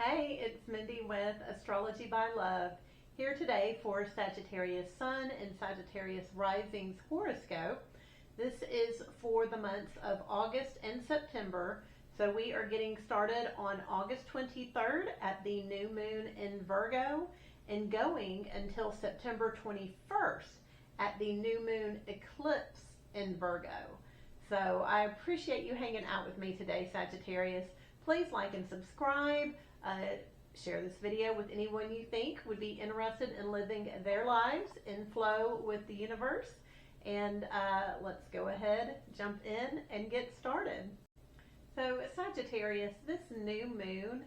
Hey, it's Mindy with Astrology by Love, here today for Sagittarius Sun and Sagittarius Rising's horoscope. This is for the months of August and September, so we are getting started on August 23rd at the new moon in Virgo and going until September 21st at the new moon eclipse in Virgo. So I appreciate you hanging out with me today, Sagittarius. Please like and subscribe. Share this video with anyone you think would be interested in living their lives in flow with the universe. And let's go ahead, jump in, and get started. So Sagittarius, this new moon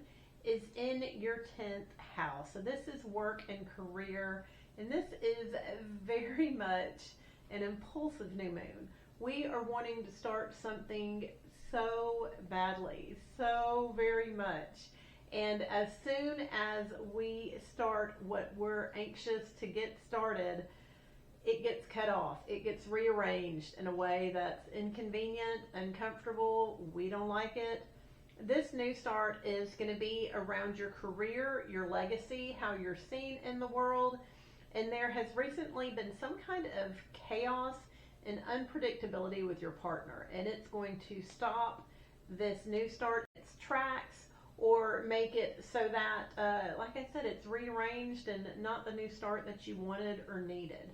is in your 10th house. So this is work and career, and this is very much an impulsive new moon. We are wanting to start something so badly, so very much. And as soon as we start what we're anxious to get started, it gets cut off. It gets rearranged in a way that's inconvenient, uncomfortable. We don't like it. This new start is going to be around your career, your legacy, how you're seen in the world. And there has recently been some kind of chaos and unpredictability with your partner. And it's going to stop this new start in its tracks, or make it so that, like I said, it's rearranged and not the new start that you wanted or needed.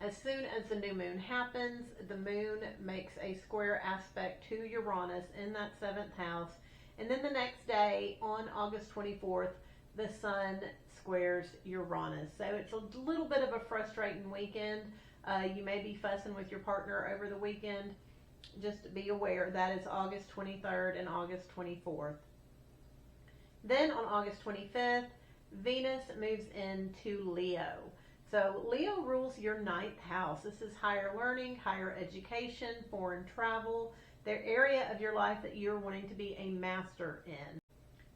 As soon as the new moon happens, the moon makes a square aspect to Uranus in that 7th house. And then the next day, on August 24th, the sun squares Uranus. So it's a little bit of a frustrating weekend. You may be fussing with your partner over the weekend. Just be aware that is August 23rd and August 24th. Then on August 25th, Venus moves into Leo. So Leo rules your 9th house. This is higher learning, higher education, foreign travel, the area of your life that you're wanting to be a master in.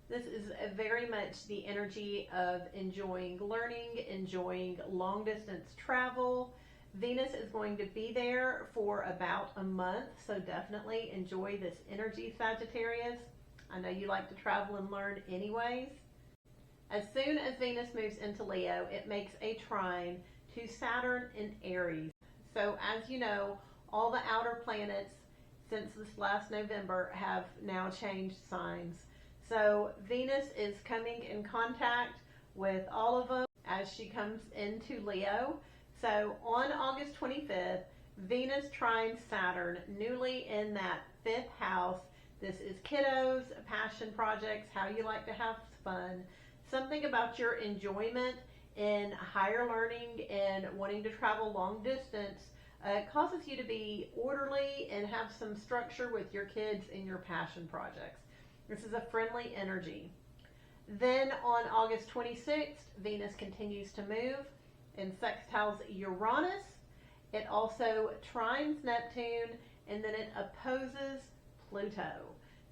This is very much the energy of enjoying learning, enjoying long distance travel. Venus is going to be there for about a month, so definitely enjoy this energy, Sagittarius. I know you like to travel and learn anyways. As soon as Venus moves into Leo, it makes a trine to Saturn in Aries. So as you know, all the outer planets since this last November have now changed signs. So Venus is coming in contact with all of them as she comes into Leo. So on August 25th, Venus trines Saturn newly in that 5th house. This is kiddos, passion projects, how you like to have fun, something about your enjoyment in higher learning and wanting to travel long distance causes you to be orderly and have some structure with your kids in your passion projects. This is a friendly energy. Then on August 26th, Venus continues to move and sextiles Uranus. It also trines Neptune, and then it opposes Pluto.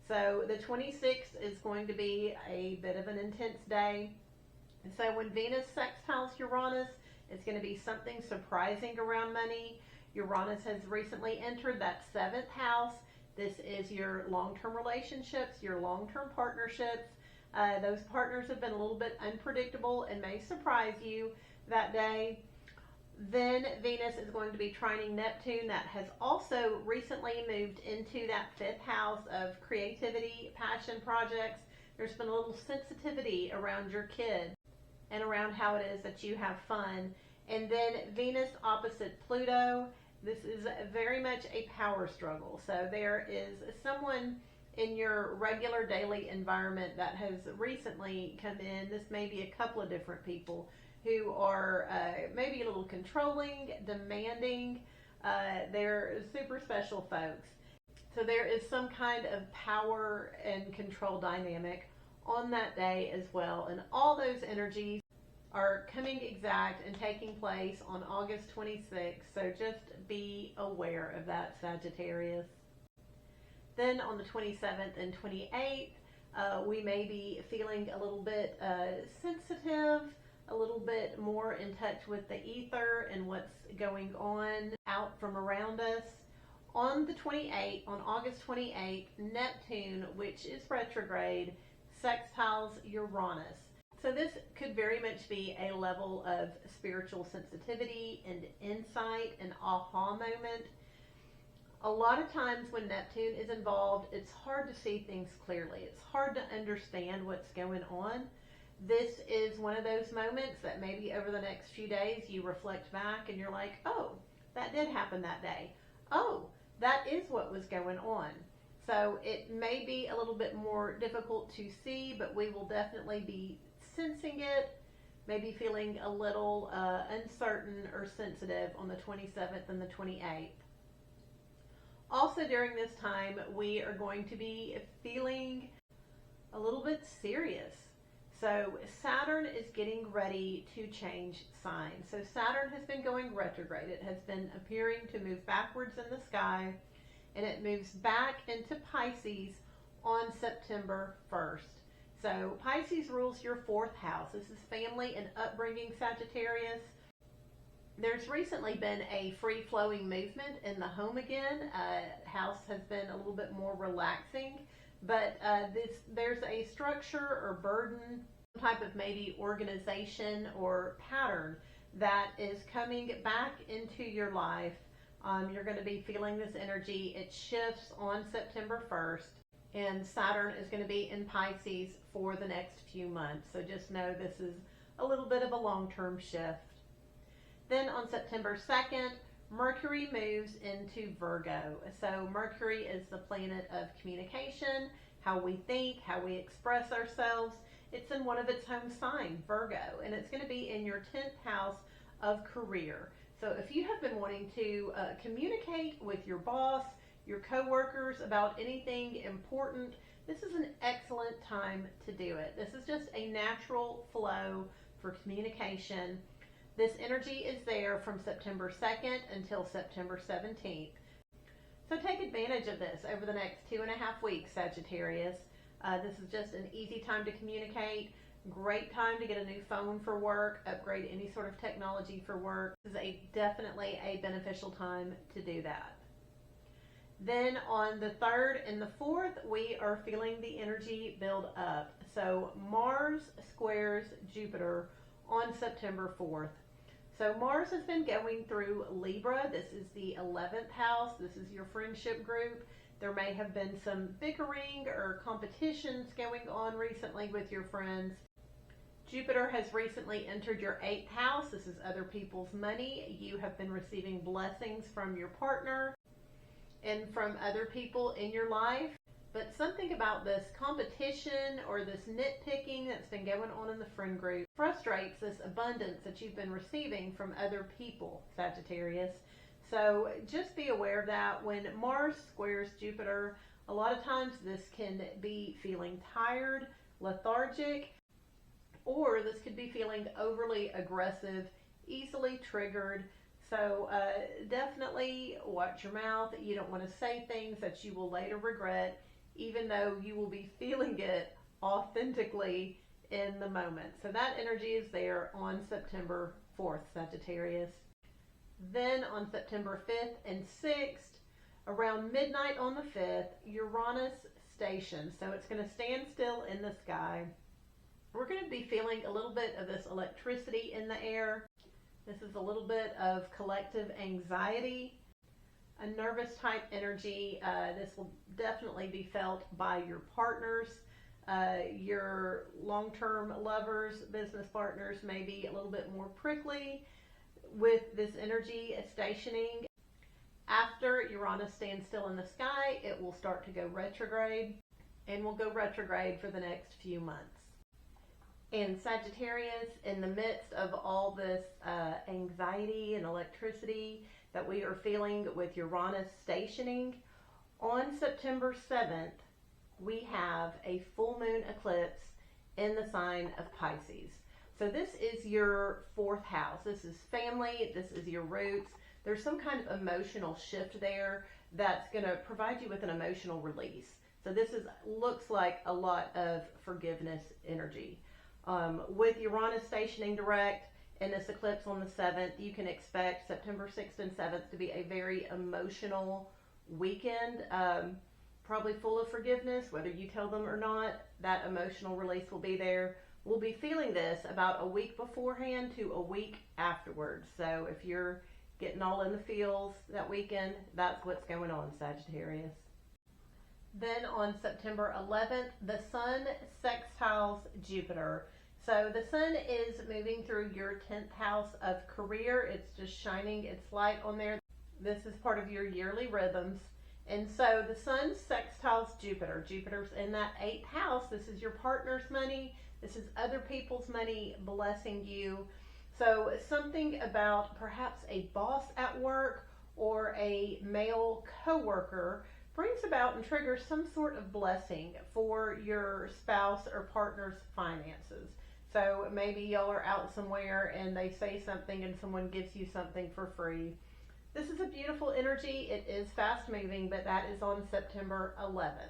So the 26th is going to be a bit of an intense day. And so when Venus sextiles Uranus, it's going to be something surprising around money. Uranus has recently entered that 7th house. This is your long-term relationships, your long-term partnerships. Those partners have been a little bit unpredictable and may surprise you that day. Then Venus is going to be trining Neptune, that has also recently moved into that 5th house of creativity, passion projects. There's been a little sensitivity around your kid and around how it is that you have fun. And then Venus opposite Pluto. This is very much a power struggle. So there is someone in your regular daily environment that has recently come in. This may be a couple of different people who are maybe a little controlling, demanding. They're super special folks. So there is some kind of power and control dynamic on that day as well. And all those energies are coming exact and taking place on August 26th. So just be aware of that, Sagittarius. Then on the 27th and 28th, we may be feeling a little bit sensitive, a little bit more in touch with the ether and what's going on out from around us. On the 28th, on August 28th, Neptune, which is retrograde, sextiles Uranus. So this could very much be a level of spiritual sensitivity and insight, an aha moment. A lot of times when Neptune is involved, it's hard to see things clearly. It's hard to understand what's going on. This is one of those moments that maybe over the next few days you reflect back and you're like, oh, that did happen that day. Oh, that is what was going on. So it may be a little bit more difficult to see, but we will definitely be sensing it, maybe feeling a little uncertain or sensitive on the 27th and the 28th. Also during this time, we are going to be feeling a little bit serious. So Saturn is getting ready to change signs. So Saturn has been going retrograde. It has been appearing to move backwards in the sky, and it moves back into Pisces on September 1st. So Pisces rules your 4th house. This is family and upbringing, Sagittarius. There's recently been a free-flowing movement in the home again. House has been a little bit more relaxing, but there's a structure or burden, some type of maybe organization or pattern that is coming back into your life. You're going to be feeling this energy. It shifts on September 1st, and Saturn is going to be in Pisces for the next few months. So just know this is a little bit of a long-term shift. Then on September 2nd, Mercury moves into Virgo. So Mercury is the planet of communication, how we think, how we express ourselves. It's in one of its home sign, Virgo, and it's going to be in your 10th house of career. So if you have been wanting to communicate with your boss, your coworkers about anything important, this is an excellent time to do it. This is just a natural flow for communication. This energy is there from September 2nd until September 17th. So take advantage of this over the next 2.5 weeks, Sagittarius. This is just an easy time to communicate. Great time to get a new phone for work, upgrade any sort of technology for work. This is definitely a beneficial time to do that. Then on the 3rd and the 4th, we are feeling the energy build up. So Mars squares Jupiter on September 4th. So Mars has been going through Libra. This is the 11th house. This is your friendship group. There may have been some bickering or competitions going on recently with your friends. Jupiter has recently entered your 8th house. This is other people's money. You have been receiving blessings from your partner and from other people in your life. But something about this competition or this nitpicking that's been going on in the friend group frustrates this abundance that you've been receiving from other people, Sagittarius. So just be aware of that. When Mars squares Jupiter, a lot of times this can be feeling tired, lethargic, or this could be feeling overly aggressive, easily triggered. So definitely watch your mouth. You don't want to say things that you will later regret, even though you will be feeling it authentically in the moment. So that energy is there on September 4th, Sagittarius. Then on September 5th and 6th, around midnight on the 5th, Uranus stations. So it's going to stand still in the sky. We're going to be feeling a little bit of this electricity in the air. This is a little bit of collective anxiety, a nervous type energy. This will definitely be felt by your partners, your long-term lovers, business partners may be a little bit more prickly with this energy stationing. After Uranus stands still in the sky, it will start to go retrograde, and will go retrograde for the next few months. And Sagittarius, in the midst of all this anxiety and electricity that we are feeling with Uranus stationing, on September 7th, we have a full moon eclipse in the sign of Pisces. So this is your 4th house. This is family. This is your roots. There's some kind of emotional shift there that's going to provide you with an emotional release. So this looks like a lot of forgiveness energy. With Uranus stationing direct and this eclipse on the 7th, you can expect September 6th and 7th to be a very emotional weekend. probably full of forgiveness, whether you tell them or not. That emotional release will be there. We'll be feeling this about a week beforehand to a week afterwards. So if you're getting all in the feels that weekend, that's what's going on, Sagittarius. Then on September 11th, the Sun sextiles Jupiter. So the Sun is moving through your 10th house of career. It's just shining its light on there. This is part of your yearly rhythms. And so the Sun sextiles Jupiter. Jupiter's in that 8th house. This is your partner's money. This is other people's money blessing you. So something about perhaps a boss at work or a male coworker brings about and triggers some sort of blessing for your spouse or partner's finances. So maybe y'all are out somewhere and they say something and someone gives you something for free. This is a beautiful energy. It is fast moving, but that is on September 11th.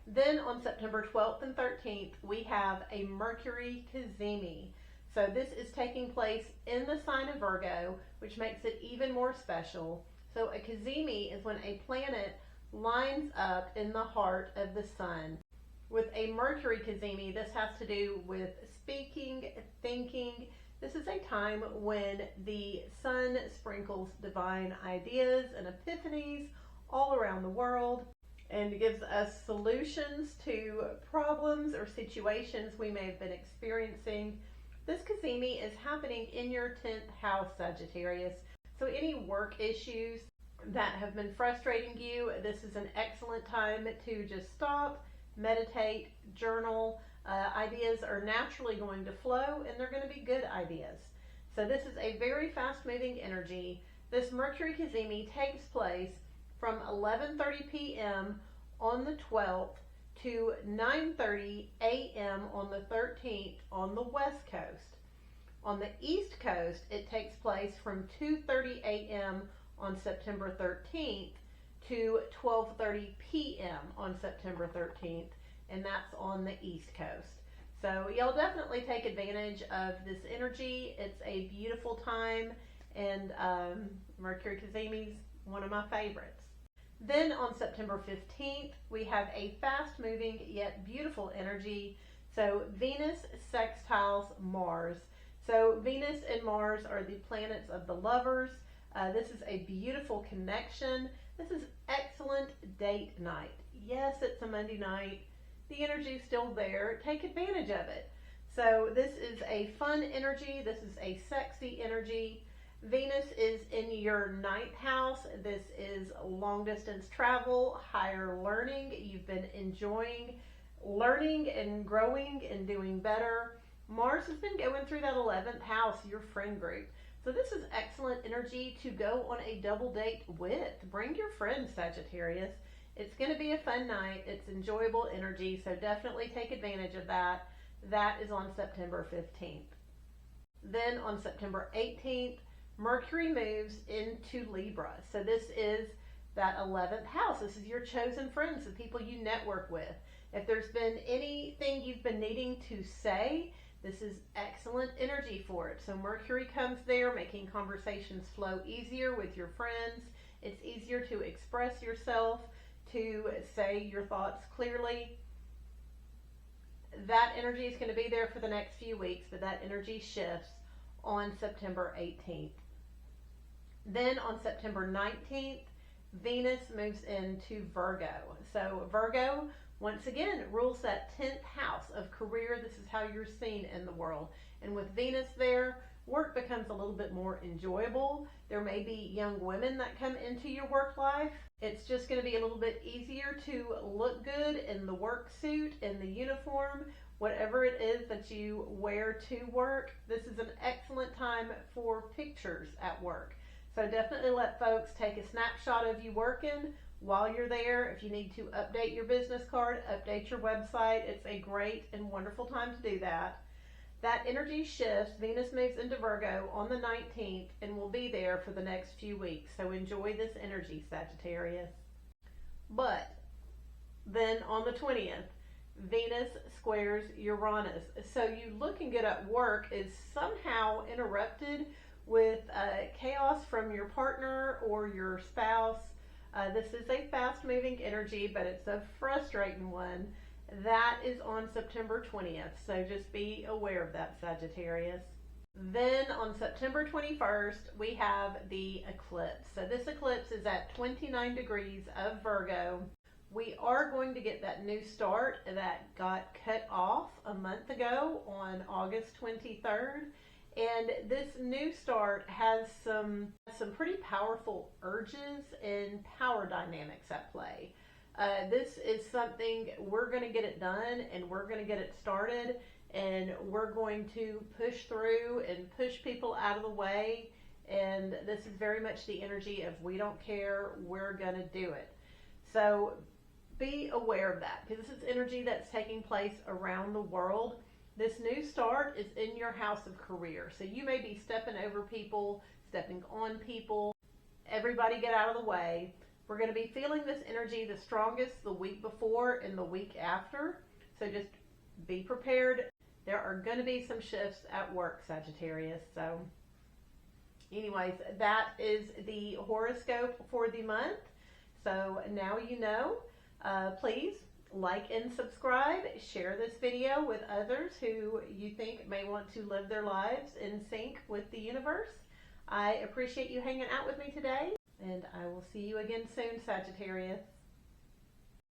Then on September 12th and 13th, we have a Mercury cazimi. So this is taking place in the sign of Virgo, which makes it even more special. So a cazimi is when a planet lines up in the heart of the sun. With a Mercury cazimi, this has to do with speaking, thinking. This is a time when the sun sprinkles divine ideas and epiphanies all around the world and gives us solutions to problems or situations we may have been experiencing. This cazimi is happening in your 10th house, Sagittarius. So any work issues that have been frustrating you, this is an excellent time to just stop, meditate, journal. Ideas are naturally going to flow and they're going to be good ideas. So this is a very fast moving energy. This Mercury cazimi takes place from 11:30 p.m. on the 12th to 9:30 a.m. on the 13th on the West Coast. On the East Coast, it takes place from 2:30 a.m. on September 13th to 12:30 p.m. on September 13th, and that's on the East Coast. So y'all definitely take advantage of this energy. It's a beautiful time, and Mercury cazimi's one of my favorites. Then on September 15th, we have a fast-moving yet beautiful energy. So Venus sextiles Mars. So Venus and Mars are the planets of the lovers. This is a beautiful connection. This is excellent date night. Yes, it's a Monday night. The energy is still there. Take advantage of it. So this is a fun energy. This is a sexy energy. Venus is in your 9th house. This is long distance travel, higher learning. You've been enjoying learning and growing and doing better. Mars has been going through that 11th house, your friend group. So this is excellent energy to go on a double date with. Bring your friends, Sagittarius. It's going to be a fun night. It's enjoyable energy, so definitely take advantage of that. That is on September 15th. Then on September 18th, Mercury moves into Libra. So this is that 11th house. This is your chosen friends, the people you network with. If there's been anything you've been needing to say, this is excellent energy for it. So Mercury comes there, making conversations flow easier with your friends. It's easier to express yourself, to say your thoughts clearly. That energy is going to be there for the next few weeks, but that energy shifts on September 18th. Then on September 19th, Venus moves into Virgo. So Virgo, once again, rules that 10th house of career. This is how you're seen in the world. And with Venus there, work becomes a little bit more enjoyable. There may be young women that come into your work life. It's just going to be a little bit easier to look good in the work suit, in the uniform, whatever it is that you wear to work. This is an excellent time for pictures at work. So definitely let folks take a snapshot of you working while you're there. If you need to update your business card, update your website, it's a great and wonderful time to do that. That energy shifts. Venus moves into Virgo on the 19th and will be there for the next few weeks. So enjoy this energy, Sagittarius. But then on the 20th, Venus squares Uranus. So you looking good at work is somehow interrupted with chaos from your partner or your spouse. This is a fast moving energy, but it's a frustrating one. That is on September 20th, so just be aware of that, Sagittarius. Then on September 21st, we have the eclipse. So this eclipse is at 29 degrees of Virgo. We are going to get that new start that got cut off a month ago on August 23rd. And this new start has some pretty powerful urges and power dynamics at play. This is something we're going to get it done, and we're going to get it started, and we're going to push through and push people out of the way. And this is very much the energy of we don't care, we're going to do it. So be aware of that, because this is energy that's taking place around the world. This new start is in your house of career. So you may be stepping over people, stepping on people. Everybody get out of the way. We're going to be feeling this energy the strongest the week before and the week after. So just be prepared. There are going to be some shifts at work, Sagittarius. So anyways, that is the horoscope for the month. So now you know. Please like and subscribe. Share this video with others who you think may want to live their lives in sync with the universe. I appreciate you hanging out with me today, and I will see you again soon, Sagittarius.